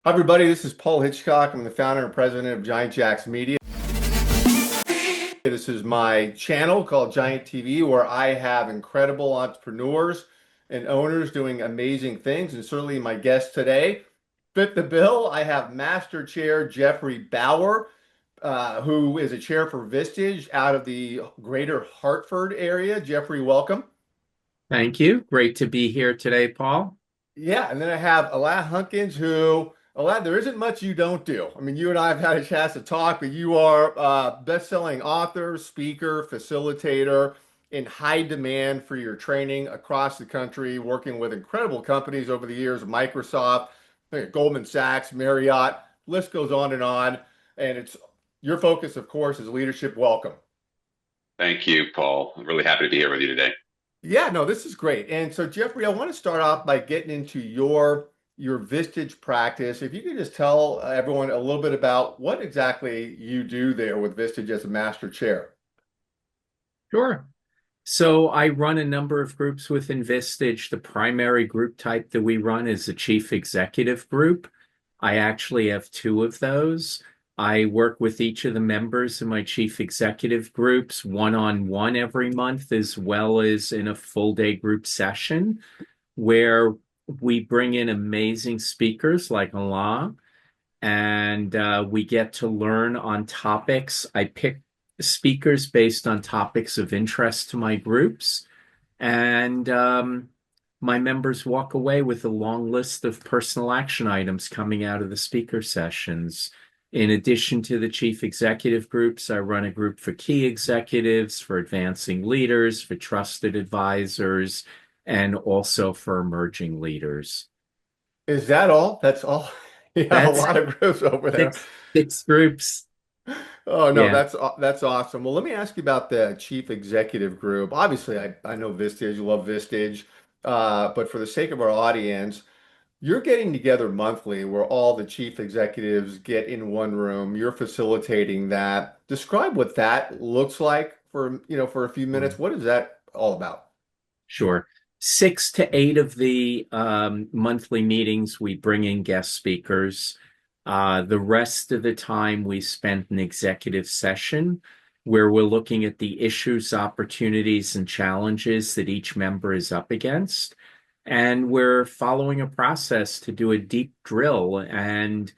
Hi, everybody. This is Paul Hitchcock. I'm the founder and president of Giant Jacks Media. This is my channel called Giant TV, where I have incredible entrepreneurs and owners doing amazing things. And certainly, my guest today fit the bill. I have Master Chair Jeffrey Bauer, who is a chair for Vistage out of the greater Hartford area. Jeffrey, welcome. Thank you. Great to be here today, Paul. Yeah, and then I have Alain Hunkins, who, Alain, there isn't much you don't do. I mean, you and I have had a chance to talk, but you are a best-selling author, speaker, facilitator, in high demand for your training across the country, working with incredible companies over the years, Microsoft, Goldman Sachs, Marriott, list goes on and on. And it's your focus, of course, is leadership. Welcome. Thank you, Paul. I'm really happy to be here with you today. Yeah, no, this is great. And so, Jeffrey, I want to start off by getting into your Vistage practice. If you could just tell everyone a little bit about what exactly you do there with Vistage as a master chair. Sure. So I run a number of groups within Vistage. The primary group type that we run is the chief executive group. I actually have two of those. I work with each of the members of my chief executive groups one-on-one every month, as well as in a full day group session where we bring in amazing speakers like Alain and we get to learn on topics. I pick speakers based on topics of interest to my groups, and my members walk away with a long list of personal action items coming out of the speaker sessions. In addition to the chief executive groups, I run a group for key executives, for advancing leaders, for trusted advisors, and also for emerging leaders. Is that all? That's all? You have a That's lot of groups over there. six groups. Oh no, Yeah. that's awesome. Well, let me ask you about the chief executive group. Obviously, I know Vistage, you love Vistage, but for the sake of our audience. You're getting together monthly where all the chief executives get in one room. You're facilitating that. Describe what that looks like for a few minutes. What is that all about? Sure. 6 to 8 of the monthly meetings, we bring in guest speakers. The rest of the time, we spend an executive session where we're looking at the issues, opportunities, and challenges that each member is up against. And we're following a process to do a deep drill. And,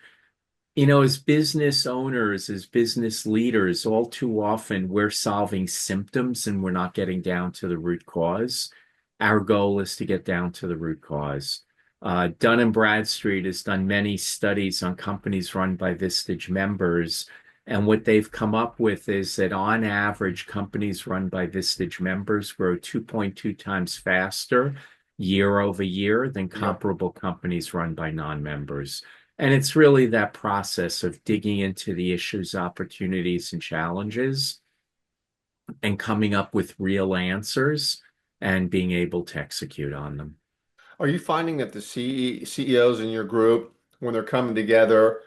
as business owners, as business leaders, all too often we're solving symptoms and we're not getting down to the root cause. Our goal is to get down to the root cause. Dun and Bradstreet has done many studies on companies run by Vistage members. And what they've come up with is that on average, companies run by Vistage members grow 2.2 times faster year over year than Yep. comparable companies run by non-members. And it's really that process of digging into the issues, opportunities, and challenges and coming up with real answers and being able to execute on them. Are you finding that the CEOs in your group, when they're coming together,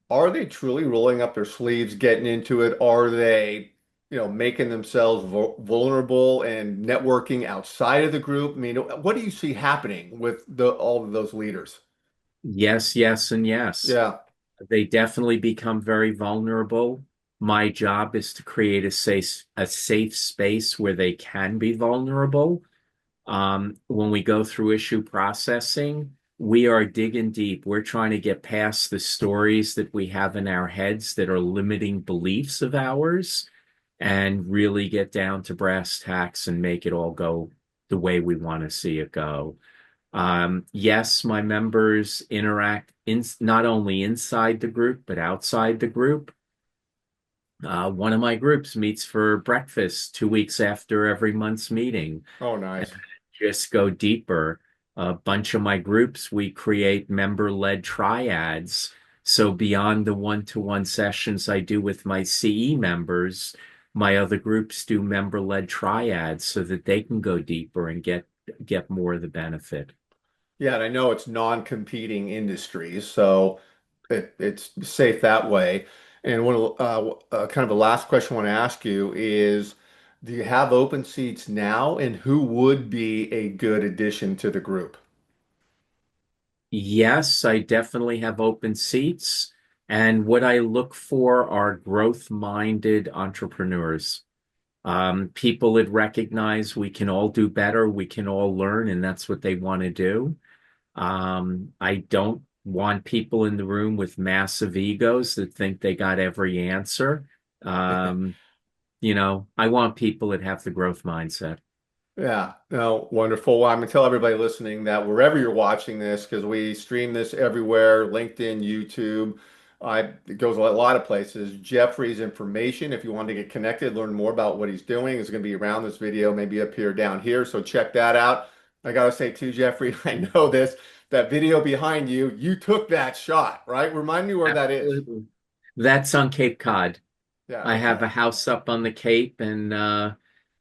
are they truly rolling up their sleeves, getting into it? Are they, making themselves vulnerable and networking outside of the group? I mean, what do you see happening with all of those leaders? Yes, yes, and yes. Yeah. They definitely become very vulnerable. My job is to create a safe space where they can be vulnerable. When we go through issue processing, we are digging deep. We're trying to get past the stories that we have in our heads that are limiting beliefs of ours and really get down to brass tacks and make it all go the way we want to see it go. Yes, my members interact not only inside the group, but outside the group. One of my groups meets for breakfast 2 weeks after every month's meeting Oh, and nice. just go deeper. A bunch of my groups, we create member-led triads. So beyond the one-to-one sessions I do with my CE members, my other groups do member-led triads so that they can go deeper and get more of the benefit. Yeah, and I know it's non-competing industries, so it's safe that way. And kind of a last question I want to ask you is, do you have open seats now, and who would be a good addition to the group? Yes, I definitely have open seats. And what I look for are growth-minded entrepreneurs. People that recognize we can all do better, we can all learn, and that's what they want to do. I don't want people in the room with massive egos that think they got every answer. Um, I want people that have the growth mindset. Yeah, no, wonderful. Well, I'm gonna tell everybody listening that wherever you're watching this, because we stream this everywhere, LinkedIn, YouTube, it goes a lot of places. Jeffrey's information, if you want to get connected, learn more about what he's doing, is going to be around this video, maybe up here, down here. So check that out. I gotta say too, Jeffrey, I know this, that video behind you, you took that shot, right? Remind me where that is. Absolutely. That's on Cape Cod. Yeah, I have okay. a house up on the Cape, and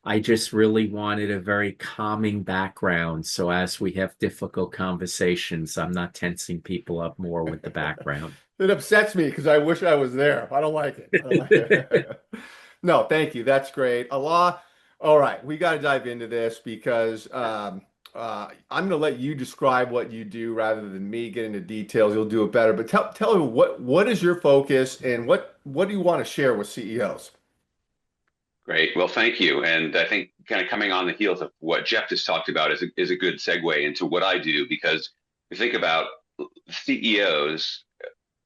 I just really wanted a very calming background. So as we have difficult conversations, I'm not tensing people up more with the background. It upsets me because I wish I was there. I don't like it. I don't like it. No, thank you. That's great. Allah. All right, we got to dive into this because I'm going to let you describe what you do rather than me get into details. You'll do it better. But tell me what is your focus and what do you want to share with CEOs? Great. Well, thank you. And I think kind of coming on the heels of what Jeff just talked about is a good segue into what I do because we think about CEOs,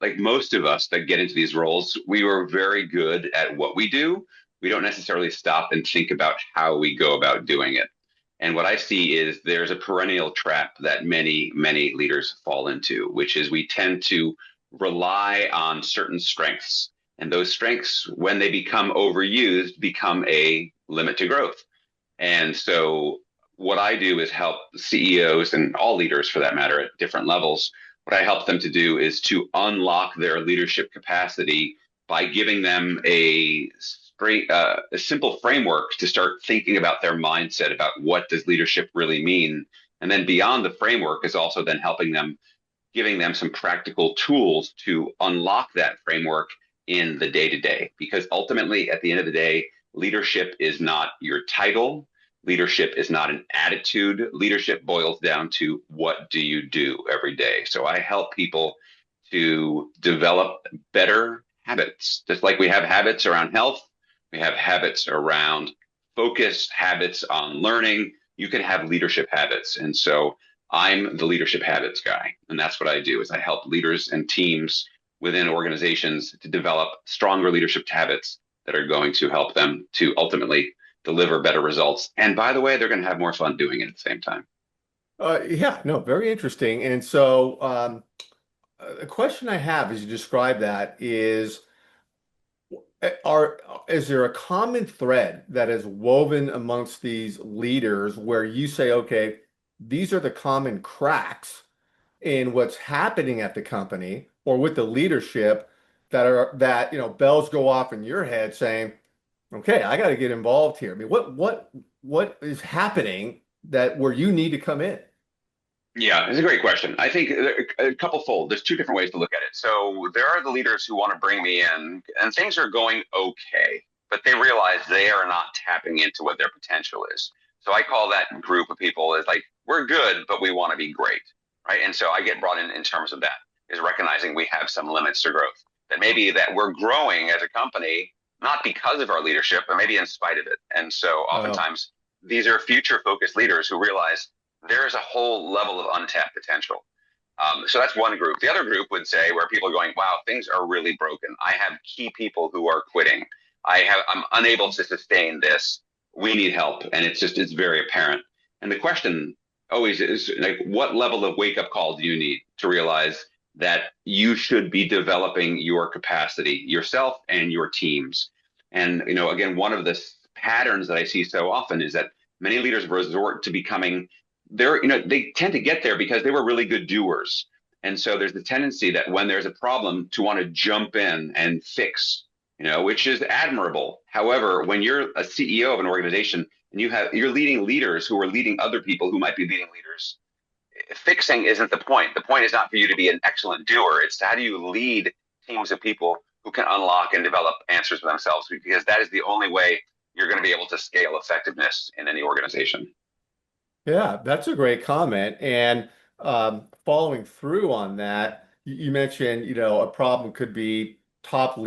like most of us that get into these roles, we were very good at what we do. We don't necessarily stop and think about how we go about doing it. And what I see is there's a perennial trap that many, many leaders fall into, which is we tend to rely on certain strengths. And those strengths, when they become overused, become a limit to growth. And so, what I do is help CEOs and all leaders for that matter at different levels. What I help them to do is to unlock their leadership capacity by giving them a simple framework to start thinking about their mindset about what does leadership really mean. And then beyond the framework is also then helping them giving them some practical tools to unlock that framework in the day to day. Because ultimately, at the end of the day, leadership is not your title. Leadership is not an attitude. Leadership boils down to what do you do every day. So I help people to develop better habits. Just like we have habits around health, we have habits around focus, habits on learning. You can have leadership habits. And so I'm the leadership habits guy, and that's what I do is I help leaders and teams within organizations to develop stronger leadership habits that are going to help them to ultimately deliver better results. And by the way, they're going to have more fun doing it at the same time. Yeah, no, very interesting. And so, a question I have as you describe that is, are is there a common thread that is woven amongst these leaders where you say, okay, these are the common cracks in what's happening at the company or with the leadership that bells go off in your head saying, okay, I got to get involved here. I mean, what is happening that where you need to come in? Yeah, it's a great question. I think a couple fold. There's two different ways to look at it. So there are the leaders who want to bring me in, and things are going okay, but they realize they are not tapping into what their potential is. So I call that group of people is like we're good, but we want to be great, right? And so I get brought in terms of that is recognizing we have some limits to growth. That maybe that we're growing as a company not because of our leadership, but maybe in spite of it. And so Oh, oftentimes these are future focused leaders who realize there's a whole level of untapped potential. So that's one group. The other group would say where people are going, wow, things are really broken. I have key people who are quitting. I'm unable to sustain this. We need help. And it's very apparent. And the question always is like, what level of wake up call do you need to realize that you should be developing your capacity yourself and your teams? And, again, one of the patterns that I see so often is that many leaders resort to becoming they tend to get there because they were really good doers. And so there's the tendency that when there's a problem to want to jump in and fix, which is admirable. However, when you're a CEO of an organization and you're leading leaders who are leading other people who might be leading leaders, fixing isn't the point. The point is not for you to be an excellent doer. It's how do you lead teams of people who can unlock and develop answers for themselves because that is the only way you're going to be able to scale effectiveness in any organization. yeah, that's a great comment. And following through on that, you mentioned, a problem could be top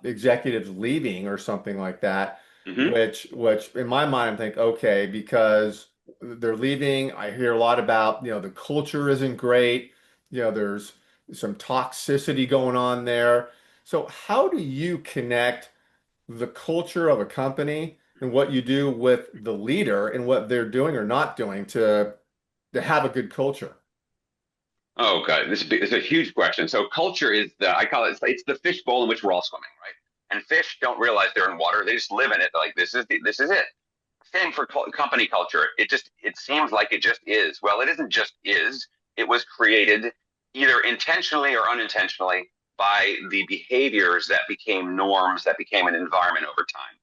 executives leaving or something like that, Hmm. which in my mind, I'm thinking, okay, because they're leaving. I hear a lot about, the culture isn't great. There's some toxicity going on there. So how do you connect the culture of a company and what you do with the leader and what they're doing or not doing to have a good culture? Oh, God, this is a huge question. So culture is I call it's the fish bowl in which we're all swimming, right? And fish don't realize they're in water; they just live in it. Like this is it. Same for company culture. It seems like it just is. Well, it isn't just is. It was created either intentionally or unintentionally by the behaviors that became norms, that became an environment over time.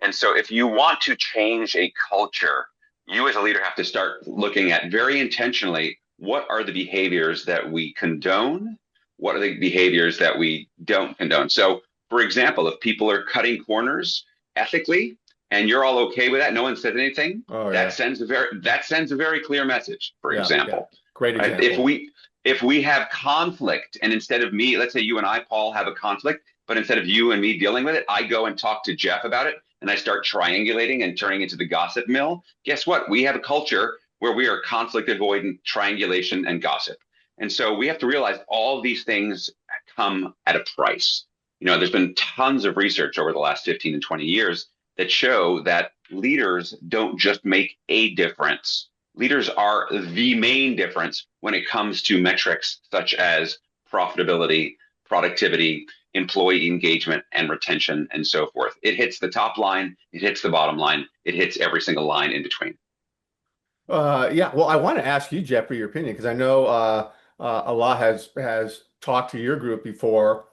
And so if you want to change a culture, you as a leader have to start looking at very intentionally what are the behaviors that we condone? What are the behaviors that we don't condone? So, for example, if people are cutting corners ethically and you're all okay with that, no one says anything, Oh yeah. that sends a very clear message, for Yeah, yeah. example. Great Right? example. If we have conflict and instead of me, let's say you and I, Paul, have a conflict, but instead of you and me dealing with it, I go and talk to Jeff about it and I start triangulating and turning into the gossip mill. Guess what? We have a culture where we are conflict avoidant, triangulation, and gossip. And so we have to realize all of these things come at a price. There's been tons of research over the last 15 and 20 years that show that leaders don't just make a difference. Leaders are the main difference when it comes to metrics such as profitability, productivity, employee engagement and retention, and so forth. It hits the top line, it hits the bottom line, it hits every single line in between. Yeah, well, I want to ask you, Jeff, for your opinion because I know Allah has talked to your group before.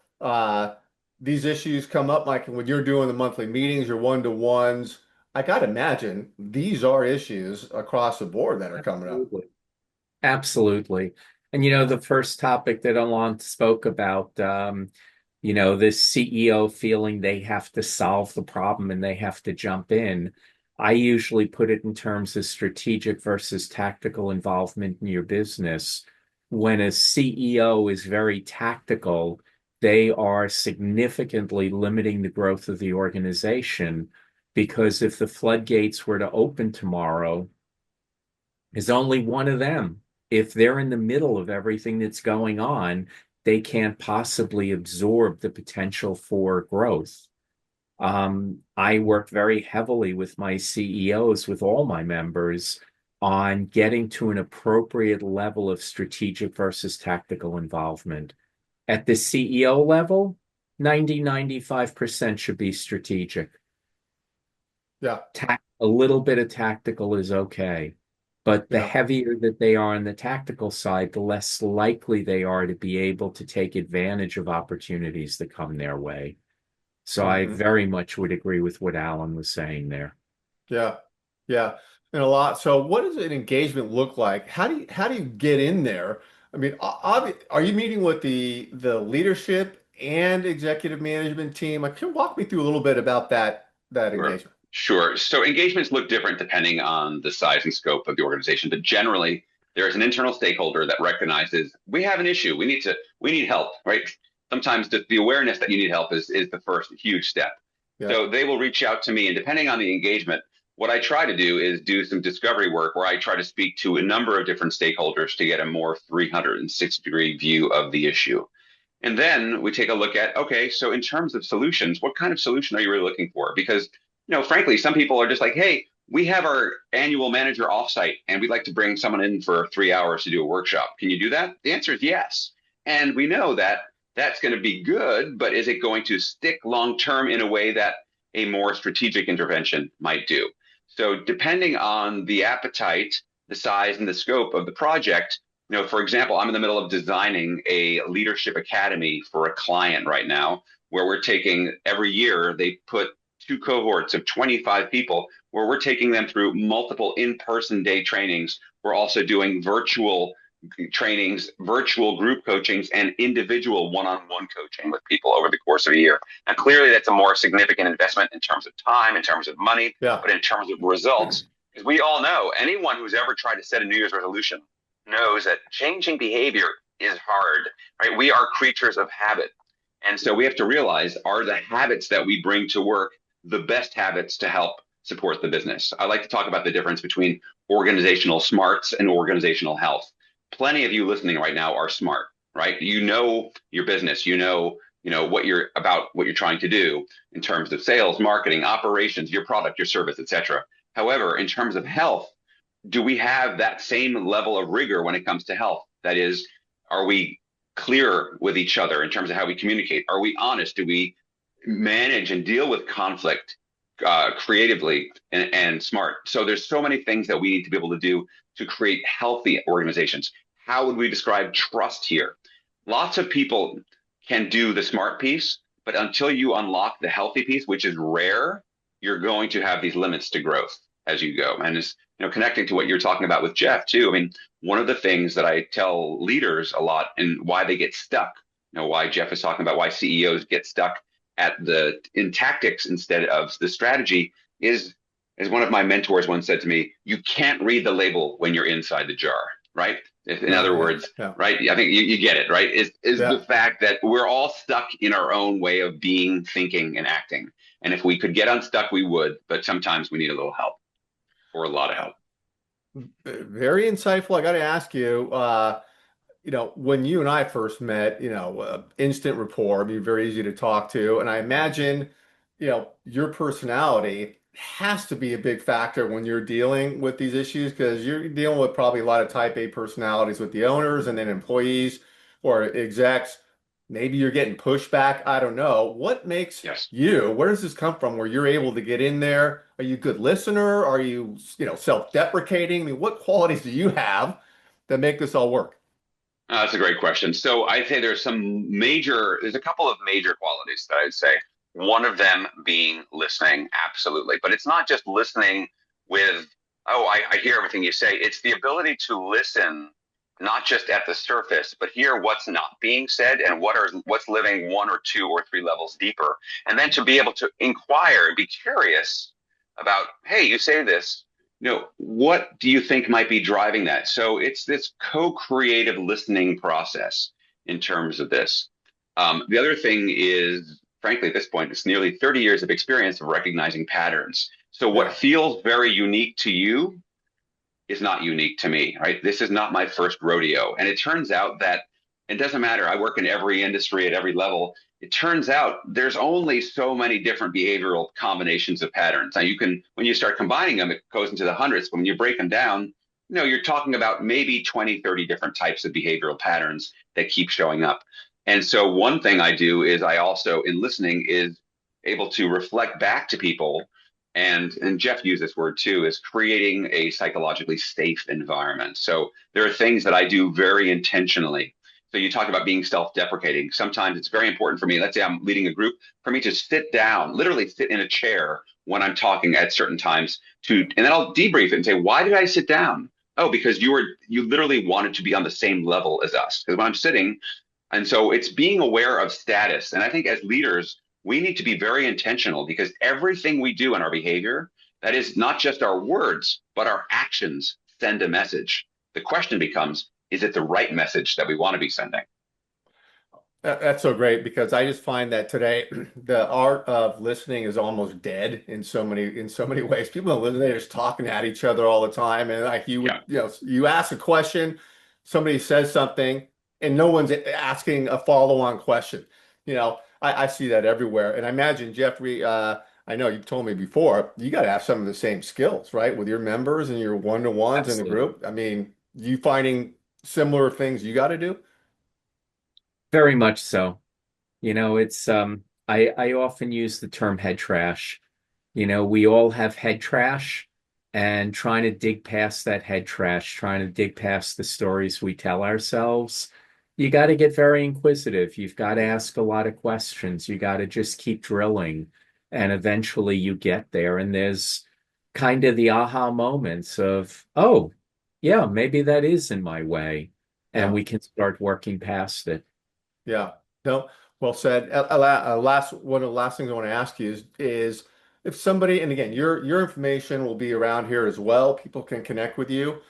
These issues come up like when you're doing the monthly meetings, your one-to-ones. I got to imagine these are issues across the board that are coming up. Absolutely. Absolutely. And the first topic that Alon spoke about, this CEO feeling they have to solve the problem and they have to jump in. I usually put it in terms of strategic versus tactical involvement in your business. When a CEO is very tactical, they are significantly limiting the growth of the organization because if the floodgates were to open tomorrow, there's only one of them. If they're in the middle of everything that's going on, they can't possibly absorb the potential for growth. I work very heavily with my CEOs, with all my members, on getting to an appropriate level of strategic versus tactical involvement. At the CEO level, 95% should be strategic. Yeah, A little bit of tactical is okay. But the yeah. heavier that they are on the tactical side, the less likely they are to be able to take advantage of opportunities that come their way. So I Hmm. very much would agree with what Alan was saying there. Yeah, yeah, and a lot. So, what does an engagement look like? How do you get in there? I mean, are you meeting with the leadership and executive management team? Like, can you walk me through a little bit about that Sure. engagement? Sure. So engagements look different depending on the size and scope of the organization, but generally there is an internal stakeholder that recognizes we have an issue. We need help, right? Sometimes the awareness that you need help is the first huge step. Yeah. So they will reach out to me, and depending on the engagement, what I try to do is do some discovery work where I try to speak to a number of different stakeholders to get a more 360-degree view of the issue. And then we take a look at, okay, so in terms of solutions, what kind of solution are you really looking for? Because, frankly, some people are just like, hey, we have our annual manager offsite and we'd like to bring someone in for 3 hours to do a workshop. Can you do that? The answer is yes. And we know that that's going to be good, but is it going to stick long term in a way that a more strategic intervention might do? So depending on the appetite, the size and the scope of the project, for example, I'm in the middle of designing a leadership academy for a client right now, where we're taking every year, they put two cohorts of 25 people where we're taking them through multiple in-person day trainings. We're also doing virtual trainings, virtual group coachings, and individual one-on-one coaching with people over the course of a year. Now, clearly, that's a more significant investment in terms of time, in terms of money, Yeah. but in terms of results, because we all know anyone who's ever tried to set a New Year's resolution knows that changing behavior is hard, right? We are creatures of habit. And so we have to realize, are the habits that we bring to work the best habits to help support the business? I like to talk about the difference between organizational smarts and organizational health. Plenty of you listening right now are smart, right? You know your business, you know what you're about, what you're trying to do in terms of sales, marketing, operations, your product, your service, etc. However, in terms of health, do we have that same level of rigor when it comes to health? That is, are we clear with each other in terms of how we communicate? Are we honest? Do we manage and deal with conflict creatively and smart? So there's so many things that we need to be able to do to create healthy organizations. How would we describe trust here? Lots of people can do the smart piece, but until you unlock the healthy piece, which is rare, you're going to have these limits to growth as you go. And it's, connecting to what you're talking about with Jeff too. I mean, one of the things that I tell leaders a lot and why they get stuck, why Jeff is talking about why CEOs get stuck in tactics instead of the strategy is, as one of my mentors once said to me, you can't read the label when you're inside the jar, right? In Oh, other yeah, words, yeah, right? I think you get it, right? Is the yeah. fact that we're all stuck in our own way of being, thinking, and acting. And if we could get unstuck, we would, but sometimes we need a little help or a lot of help. Very insightful. I got to ask you, when you and I first met, instant rapport, be very easy to talk to. And I imagine, your personality has to be a big factor when you're dealing with these issues because you're dealing with probably a lot of type A personalities with the owners and then employees or execs. Maybe you're getting pushback. I don't know. What makes Yes. you, where does this come from where you're able to get in there? Are you a good listener? Are you, self-deprecating? I mean, what qualities do you have that make this all work? That's a great question. So I'd say there's a couple of major qualities that I'd say. One of them being listening, absolutely. But it's not just listening with, oh, I hear everything you say. It's the ability to listen, not just at the surface, but hear what's not being said and what's living one or two or three levels deeper. And then to be able to inquire and be curious about, hey, you say this, what do you think might be driving that? So it's this co-creative listening process in terms of this. The other thing is, frankly, at this point, it's nearly 30 years of experience of recognizing patterns. So what Yeah. feels very unique to you is not unique to me, right? This is not my first rodeo. And it turns out that it doesn't matter. I work in every industry at every level. It turns out there's only so many different behavioral combinations of patterns. Now when you start combining them, it goes into the hundreds. But when you break them down, you're talking about maybe 20, 30 different types of behavioral patterns that keep showing up. And so one thing I do is I also, in listening, is able to reflect back to people and Jeff used this word too, is creating a psychologically safe environment. So there are things that I do very intentionally. So you talk about being self-deprecating. Sometimes it's very important for me. Let's say I'm leading a group, for me to sit down, literally sit in a chair when I'm talking at certain times and then I'll debrief it and say, why did I sit down? Oh, because you literally wanted to be on the same level as us. Because when I'm sitting, and so it's being aware of status. And I think as leaders, we need to be very intentional because everything we do in our behavior, that is not just our words, but our actions send a message. The question becomes, is it the right message that we want to be sending? That's so great because I just find that today the art of listening is almost dead in so many ways. People don't listen; they're just talking at each other all the time. And like you would, Yeah. you ask a question, somebody says something, and no one's asking a follow-on question. I see that everywhere. And I imagine Jeffrey, I know you've told me before, you got to have some of the same skills, right, with your members and your one-to-ones in the Absolutely. group. I mean, you finding similar things you got to do? Very much so. It's I often use the term head trash. We all have head trash and trying to dig past that head trash, trying to dig past the stories we tell ourselves. You got to get very inquisitive. You've got to ask a lot of questions. You got to just keep drilling. And eventually you get there. And there's kind of the aha moments of, oh, yeah, maybe that is in my way. And Yeah. we can start working past it. Yeah. No, well said. One of the last things I want to ask you is if somebody, and again, your information will be around here as well. People can connect with you.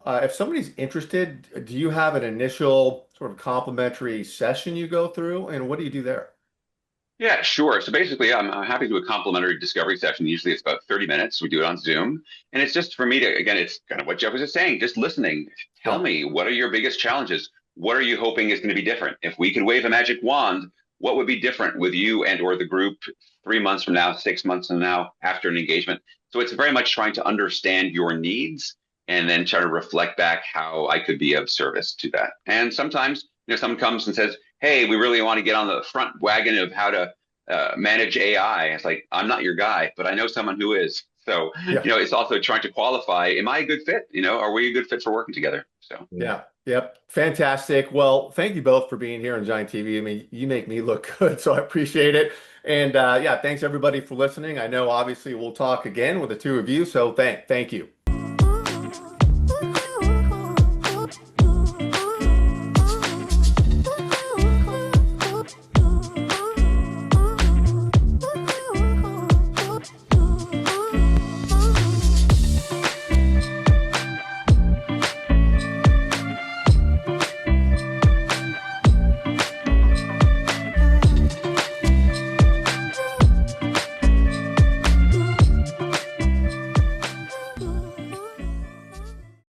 If somebody's interested, do you have an initial sort of complimentary session you go through, and what do you do there? Yeah, sure. So basically, I'm happy to do a complimentary discovery session. Usually it's about 30 minutes. We do it on Zoom. And it's just for me to, again, it's kind of what Jeff was just saying, just listening. Tell Yeah. me, what are your biggest challenges? What are you hoping is going to be different? If we could wave a magic wand, what would be different with you and or the group 3 months from now, 6 months from now, after an engagement? So it's very much trying to understand your needs and then try to reflect back how I could be of service to that. And sometimes, someone comes and says, hey, we really want to get on the front wagon of how to manage AI. It's like, I'm not your guy, but I know someone who is. So, Yeah. it's also trying to qualify, am I a good fit? Are we a good fit for working together? So, Yeah. Yeah. Yep. Fantastic. Well, thank you both for being here on Giant TV. I mean, you make me look good, so I appreciate it. And yeah, thanks everybody for listening. I know obviously we'll talk again with the two of you, so thank you.